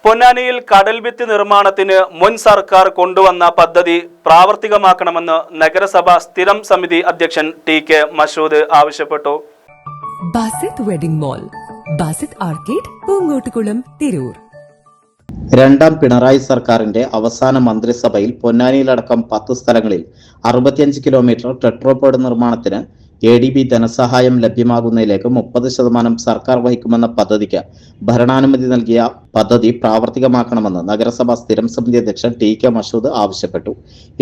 പൊന്നാനിയിൽ കടൽഭിത്തി നിർമ്മാണത്തിന് മുൻ സർക്കാർ കൊണ്ടുവന്ന പദ്ധതി പ്രാവർത്തികമാക്കണമെന്ന് നഗരസഭ സ്ഥിരം സമിതി അധ്യക്ഷൻ ടി.കെ. മഷൂദ് ആവശ്യപ്പെട്ടു. Basith wedding mall, Basith arcade, Poongottukulam, Tirur. രണ്ടാം പിണറായി സർക്കാരിന്റെ അവസാന മന്ത്രിസഭയിൽ പൊന്നാനിയിലടക്കം 10 സ്ഥലങ്ങളിൽ 65 കിലോമീറ്റർ ടെട്രോപോഡ് നിർമ്മാണത്തിന് ADB ധനസഹായം ലഭ്യമാകുന്നതിലേക്ക് 30% സർക്കാർ വഹിക്കുമെന്ന പദ്ധതിക്ക് ഭരണാനുമതി നൽകിയ പദ്ധതി പ്രാവർത്തികമാക്കണമെന്ന് നഗരസഭാ സ്ഥിരം സമിതി അധ്യക്ഷൻ ടി.കെ. മഷൂദ് ആവശ്യപ്പെട്ടു.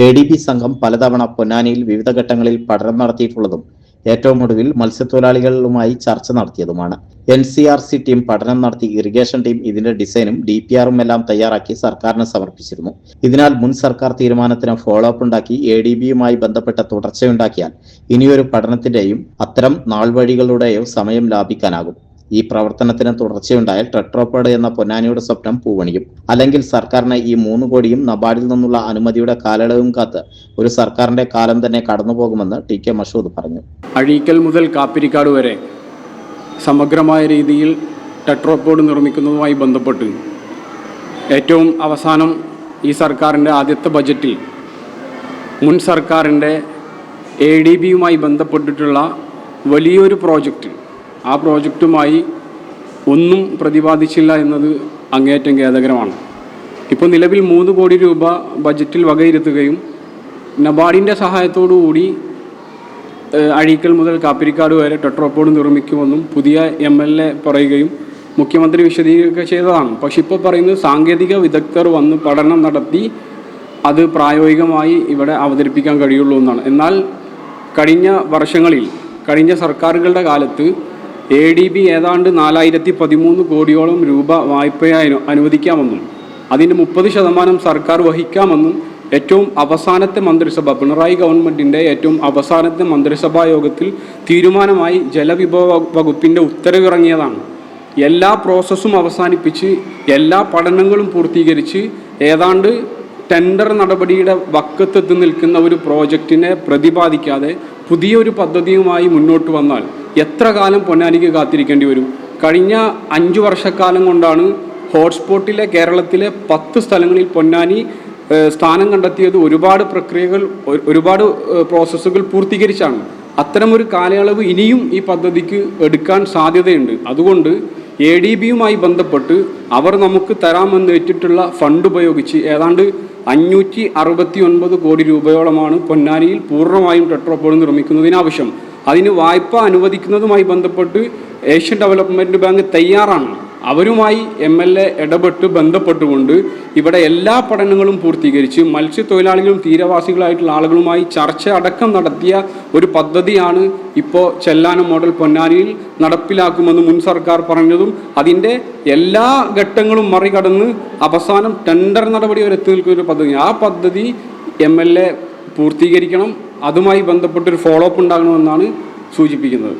ADB സംഘം പലതവണ പൊന്നാനിയിൽ വിവിധ ഘട്ടങ്ങളിൽ പഠനം നടത്തിയിട്ടുള്ളതും ഏറ്റവും ഒടുവിൽ മത്സ്യത്തൊഴിലാളികളുമായി ചർച്ച നടത്തിയതുമാണ്. NCRC ടീം പഠനം നടത്തി ഇറിഗേഷൻ ടീം ഇതിന്റെ ഡിസൈനും DPRും എല്ലാം തയ്യാറാക്കി സർക്കാരിന് സമർപ്പിച്ചിരുന്നു. ഇതിനാൽ മുൻ സർക്കാർ തീരുമാനത്തിന് ഫോളോ അപ്പ് ഉണ്ടാക്കി ADBയുമായി ബന്ധപ്പെട്ട തുടർച്ചയുണ്ടാക്കിയാൽ ഇനിയൊരു പഠനത്തിന്റെയും അത്തരം നാൾവഴികളുടെയോ സമയം ലാഭിക്കാനാകും. ഈ പ്രവർത്തനത്തിന് തുടർച്ചയുണ്ടായാൽ ടെട്രോപോഡ് എന്ന പൊന്നാനിയുടെ സ്വപ്നം പൂവണിയും. അല്ലെങ്കിൽ സർക്കാരിന് ഈ 3 കോടിയും നബാർഡിൽ നിന്നുള്ള അനുമതിയുടെ കാലയളവും കാത്ത് ഒരു സർക്കാരിന്റെ കാലം തന്നെ കടന്നുപോകുമെന്ന് ടി.കെ. മഷൂദ് പറഞ്ഞു. അഴീക്കൽ മുതൽ കാപ്പിരിക്കാട് വരെ സമഗ്രമായ രീതിയിൽ ടെട്രോപോഡ് നിർമ്മിക്കുന്നതുമായി ബന്ധപ്പെട്ട് ഏറ്റവും അവസാനം ഈ സർക്കാരിൻ്റെ ആദ്യത്തെ ബജറ്റിൽ മുൻ സർക്കാരിൻ്റെ ADBയുമായി ബന്ധപ്പെട്ടിട്ടുള്ള വലിയൊരു പ്രോജക്റ്റ്, ആ പ്രോജക്റ്റുമായി ഒന്നും പ്രതിപാദിച്ചില്ല എന്നത് അങ്ങേയറ്റം ഖേദകരമാണ്. ഇപ്പോൾ നിലവിൽ 3 കോടി രൂപ ബജറ്റിൽ വകയിരുത്തുകയും നബാർഡിൻ്റെ സഹായത്തോടുകൂടി അഴീക്കൽ മുതൽ കാപ്പിരിക്കാട് വരെ ടെട്രോപോഡ് നിർമ്മിക്കുമെന്നും പുതിയ MLA പറയുകയും മുഖ്യമന്ത്രി വിശദീകരിക്കുക ചെയ്തതാണ്. പക്ഷെ ഇപ്പോൾ പറയുന്നത് സാങ്കേതിക വിദഗ്ധർ വന്ന് പഠനം നടത്തി അത് പ്രായോഗികമായി ഇവിടെ അവതരിപ്പിക്കാൻ കഴിയുള്ളൂ എന്നാണ്. എന്നാൽ കഴിഞ്ഞ വർഷങ്ങളിൽ, കഴിഞ്ഞ സർക്കാരുകളുടെ കാലത്ത് ADB ഏതാണ്ട് 4013 കോടിയോളം രൂപ വായ്പയായി അനുവദിക്കാമെന്നും അതിൻ്റെ 30% സർക്കാർ വഹിക്കാമെന്നും ഏറ്റവും അവസാനത്തെ മന്ത്രിസഭ, പിണറായി ഗവൺമെൻറ്റിൻ്റെ ഏറ്റവും അവസാനത്തെ മന്ത്രിസഭാ യോഗത്തിൽ തീരുമാനമായി ജലവിഭവ വകുപ്പിൻ്റെ ഉത്തരവിറങ്ങിയതാണ്. എല്ലാ പ്രോസസ്സും അവസാനിപ്പിച്ച് എല്ലാ പഠനങ്ങളും പൂർത്തീകരിച്ച് ഏതാണ്ട് ടെൻഡർ നടപടിയുടെ വക്കത്തെത്തി നിൽക്കുന്ന ഒരു പ്രോജക്റ്റിനെ പ്രതിപാദിക്കാതെ പുതിയൊരു പദ്ധതിയുമായി മുന്നോട്ട് വന്നാൽ എത്ര കാലം പൊന്നാനിക്ക് കാത്തിരിക്കേണ്ടി വരും? കഴിഞ്ഞ 5 വർഷക്കാലം കൊണ്ടാണ് ഹോട്ട്സ്പോട്ടിലെ കേരളത്തിലെ 10 സ്ഥലങ്ങളിൽ പൊന്നാനി സ്ഥാനം കണ്ടെത്തിയത്. ഒരുപാട് പ്രക്രിയകൾ, ഒരുപാട് പ്രോസസ്സുകൾ പൂർത്തീകരിച്ചാണ്. അത്തരമൊരു കാലയളവ് ഇനിയും ഈ പദ്ധതിക്ക് എടുക്കാൻ സാധ്യതയുണ്ട്. അതുകൊണ്ട് ADBയുമായി ബന്ധപ്പെട്ട് അവർ നമുക്ക് തരാമെന്ന് ഏറ്റിട്ടുള്ള ഫണ്ട് ഉപയോഗിച്ച് ഏതാണ്ട് 569 കോടി രൂപയോളമാണ് പൊന്നാനിയിൽ പൂർണ്ണമായും ടെട്രോപോഡ് നിർമ്മിക്കുന്നതിനാവശ്യം. അതിന് വായ്പ അനുവദിക്കുന്നതുമായി ബന്ധപ്പെട്ട് ഏഷ്യൻ ഡെവലപ്മെൻറ്റ് ബാങ്ക് തയ്യാറാണ്. അവരുമായി MLA ഇടപെട്ട് ബന്ധപ്പെട്ടുകൊണ്ട് ഇവിടെ എല്ലാ പഠനങ്ങളും പൂർത്തീകരിച്ച് മത്സ്യത്തൊഴിലാളികളും തീരവാസികളായിട്ടുള്ള ആളുകളുമായി ചർച്ച അടക്കം നടത്തിയ ഒരു പദ്ധതിയാണ് ഇപ്പോൾ ചെല്ലാനം മോഡൽ പൊന്നാനിയിൽ നടപ്പിലാക്കുമെന്ന് മുൻ സർക്കാർ പറഞ്ഞതും അതിൻ്റെ എല്ലാ ഘട്ടങ്ങളും മറികടന്ന് അവസാനം ടെൻഡർ നടപടി വരെ എത്തി നിൽക്കുന്ന ഒരു പദ്ധതി. ആ പദ്ധതി MLA പൂർത്തീകരിക്കണം. അതുമായി ബന്ധപ്പെട്ടൊരു ഫോളോ അപ്പ് ഉണ്ടാകണമെന്നാണ് സൂചിപ്പിക്കുന്നത്.